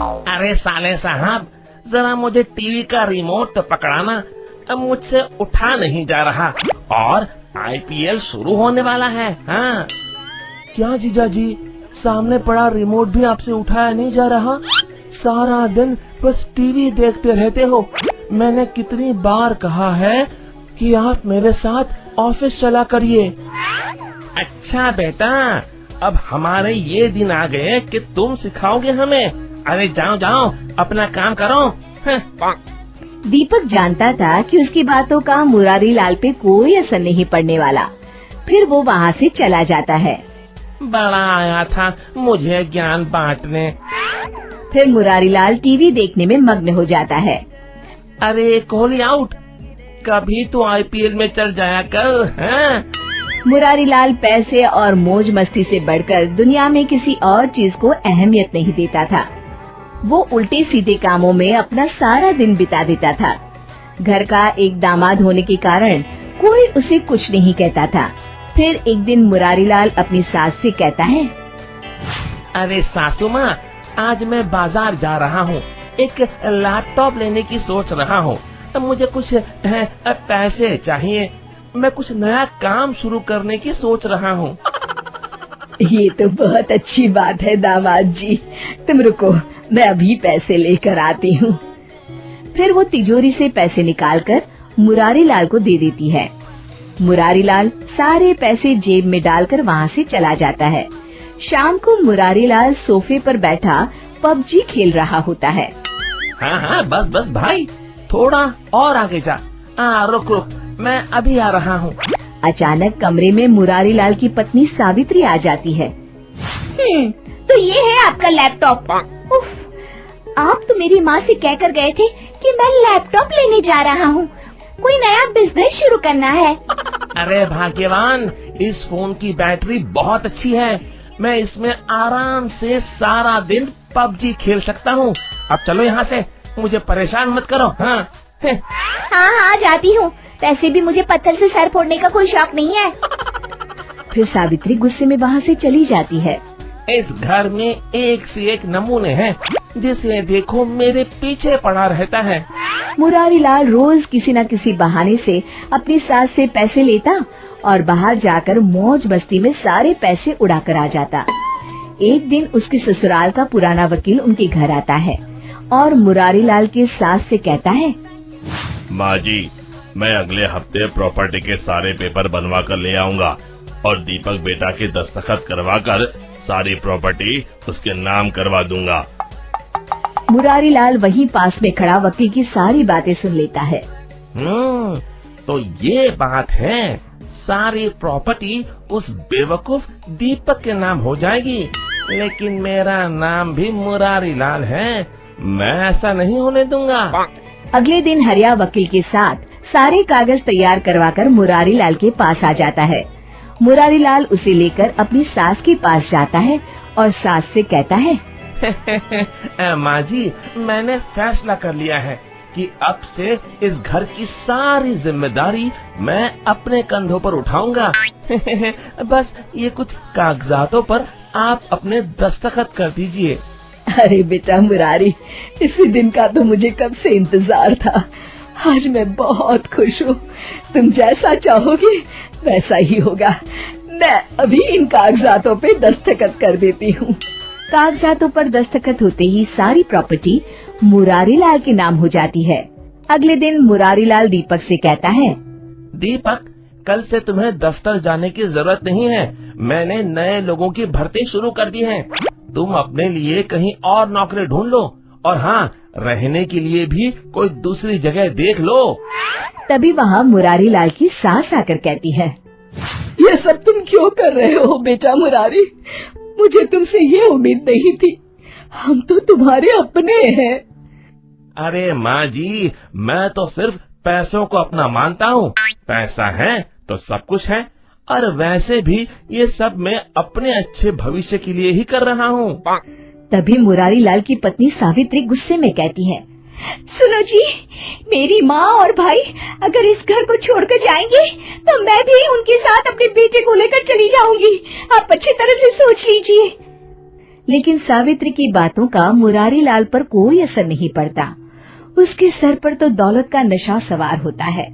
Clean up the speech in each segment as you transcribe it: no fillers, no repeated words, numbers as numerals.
अरे साले साहब, जरा मुझे टीवी का रिमोट तो पकड़ाना, अब मुझसे उठा नहीं जा रहा और आईपीएल शुरू होने वाला है। हाँ। क्या जीजाजी, सामने पड़ा रिमोट भी आपसे उठाया नहीं जा रहा? सारा दिन बस टीवी देखते रहते हो। मैंने कितनी बार कहा है कि आप मेरे साथ ऑफिस चला करिए। अच्छा बेटा, अब हमारे ये दिन आ गए कि तुम सिखाओगे हमें। अरे जाओ जाओ, अपना काम करो। दीपक जानता था कि उसकी बातों का मुरारी लाल पे कोई असर नहीं पड़ने वाला। फिर वो वहाँ से चला जाता है। बड़ा आया था मुझे ज्ञान बांटने। फिर मुरारी लाल टीवी देखने में मग्न हो जाता है। अरे कोहली आउट, कभी तो आईपीएल में चल जाया कर। हाँ? मुरारी लाल पैसे और मौज मस्ती से बढ़कर दुनिया में किसी और चीज को अहमियत नहीं देता था। वो उल्टे सीधे कामों में अपना सारा दिन बिता देता था। घर का एक दामाद होने के कारण कोई उसे कुछ नहीं कहता था। फिर एक दिन मुरारी लाल अपनी सास से कहता है, अरे सासू माँ, आज मैं बाजार जा रहा हूँ, एक लैपटॉप लेने की सोच रहा हूँ। मुझे कुछ पैसे चाहिए, मैं कुछ नया काम शुरू करने की सोच रहा हूँ। ये तो बहुत अच्छी बात है दामाद जी, तुम रुको, मैं अभी पैसे लेकर आती हूँ। फिर वो तिजोरी से पैसे निकालकर मुरारी लाल को दे देती है। मुरारी लाल सारे पैसे जेब में डालकर वहाँ से चला जाता है। शाम को मुरारी लाल सोफे पर बैठा पबजी खेल रहा होता है। हाँ हाँ, बस बस भाई, थोड़ा और आगे जा। रुक रुक, मैं अभी आ रहा हूँ। अचानक कमरे में मुरारी लाल की पत्नी सावित्री आ जाती है। तो ये है आपका लैपटॉप। उफ, आप तो मेरी माँ से कहकर गए थे कि मैं लैपटॉप लेने जा रहा हूँ, कोई नया बिजनेस शुरू करना है। अरे भाग्यवान, इस फोन की बैटरी बहुत अच्छी है, मैं इसमें आराम से सारा दिन पबजी खेल सकता हूँ। अब चलो यहाँ से, मुझे परेशान मत करो। हाँ हाँ जाती हूँ, वैसे भी मुझे पत्थर से सर फोड़ने का कोई शौक नहीं है। फिर सावित्री गुस्से में वहाँ से चली जाती है। इस घर में एक से एक नमूने हैं, जिसे देखो मेरे पीछे पड़ा रहता है। मुरारी लाल रोज किसी न किसी बहाने से अपनी सास से पैसे लेता और बाहर जाकर मौज मस्ती में सारे पैसे उड़ा कर आ जाता। एक दिन उसके ससुराल का पुराना वकील उनके घर आता है और मुरारी लाल की सास से कहता है, माँ जी, मैं अगले हफ्ते प्रॉपर्टी के सारे पेपर बनवा कर ले आऊँगा और दीपक बेटा के दस्तखत करवा कर सारी प्रॉपर्टी उसके नाम करवा दूंगा। मुरारी लाल वहीं पास में खड़ा वकील की सारी बातें सुन लेता है। तो ये बात है, सारी प्रॉपर्टी उस बेवकूफ दीपक के नाम हो जाएगी, लेकिन मेरा नाम भी मुरारी लाल है, मैं ऐसा नहीं होने दूंगा। अगले दिन हरिया वकील के साथ सारे कागज तैयार करवाकर मुरारी लाल के पास आ जाता है। मुरारी लाल उसे लेकर अपनी सास के पास जाता है और सास से कहता है, माँ जी, मैंने फैसला कर लिया है कि अब से इस घर की सारी जिम्मेदारी मैं अपने कंधों पर उठाऊंगा। बस ये कुछ कागजातों पर आप अपने दस्तखत कर दीजिए। अरे बेटा मुरारी, इसी दिन का तो मुझे कब से इंतजार था। आज मैं बहुत खुश हूँ, तुम जैसा चाहोगे वैसा ही होगा। मैं अभी इन कागजातों पे दस्तखत कर देती हूँ। कागजातों पर दस्तखत होते ही सारी प्रॉपर्टी मुरारी लाल के नाम हो जाती है। अगले दिन मुरारी लाल दीपक से कहता है, दीपक, कल से तुम्हें दफ्तर जाने की जरूरत नहीं है, मैंने नए लोगों की भर्ती शुरू कर दी है। तुम अपने लिए कहीं और नौकरी ढूंढ लो, और हाँ, रहने के लिए भी कोई दूसरी जगह देख लो। तभी वहाँ मुरारी लाल की सास आकर कहती है, ये सब तुम क्यों कर रहे हो बेटा मुरारी? मुझे तुमसे ये उम्मीद नहीं थी, हम तो तुम्हारे अपने हैं। अरे माँ जी, मैं तो सिर्फ पैसों को अपना मानता हूँ, पैसा है तो सब कुछ है, और वैसे भी ये सब मैं अपने अच्छे भविष्य के लिए ही कर रहा हूँ। तभी मुरारी लाल की पत्नी सावित्री गुस्से में कहती है, सुनो जी, मेरी माँ और भाई अगर इस घर को छोड़कर जाएंगे तो मैं भी उनके साथ अपने बेटे को लेकर चली जाऊंगी। आप अच्छी तरह से सोच लीजिए। लेकिन सावित्री की बातों का मुरारी लाल पर कोई असर नहीं पड़ता। उसके सर पर तो दौलत का नशा सवार होता है।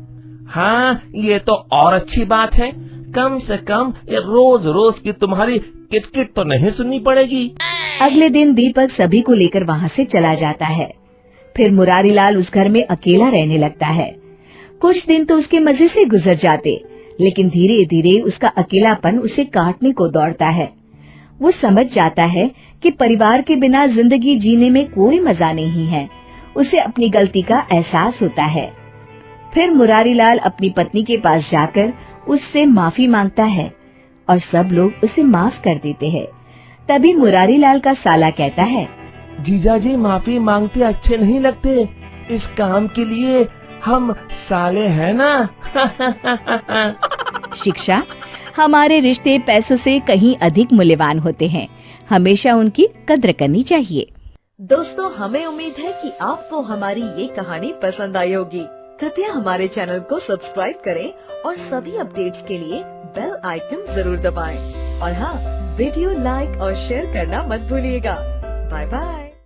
हाँ, ये तो और अच्छी बात है। कम से कम ये रोज रोज की तुम्हारी किटकिट तो नहीं सुननी पड़ेगी। अगले दिन दीपक सभी को लेकर वहाँ से चला जाता है। फिर मुरारी लाल उस घर में अकेला रहने लगता है। कुछ दिन तो उसके मजे से गुजर जाते, लेकिन धीरे धीरे उसका अकेलापन उसे काटने को दौड़ता है। वो समझ जाता है कि परिवार के बिना जिंदगी जीने में कोई मजा नहीं है। उसे अपनी गलती का एहसास होता है। फिर मुरारी लाल अपनी पत्नी के पास जाकर उससे माफी मांगता है और सब लोग उसे माफ कर देते हैं। तभी मुरारी लाल का साला कहता है, जीजाजी माफी मांगते अच्छे नहीं लगते। इस काम के लिए हम साले हैं ना। शिक्षा, हमारे रिश्ते पैसों से कहीं अधिक मूल्यवान होते हैं। हमेशा उनकी कद्र करनी चाहिए। दोस्तों, हमें उम्मीद है कि आपको हमारी ये कहानी पसंद आई होगी। कृपया हमारे चैनल को सब्सक्राइब करें और सभी अपडेट्स के लिए बेल आइकन जरूर दबाएं। और हाँ, वीडियो लाइक और शेयर करना मत भूलिएगा। Bye bye.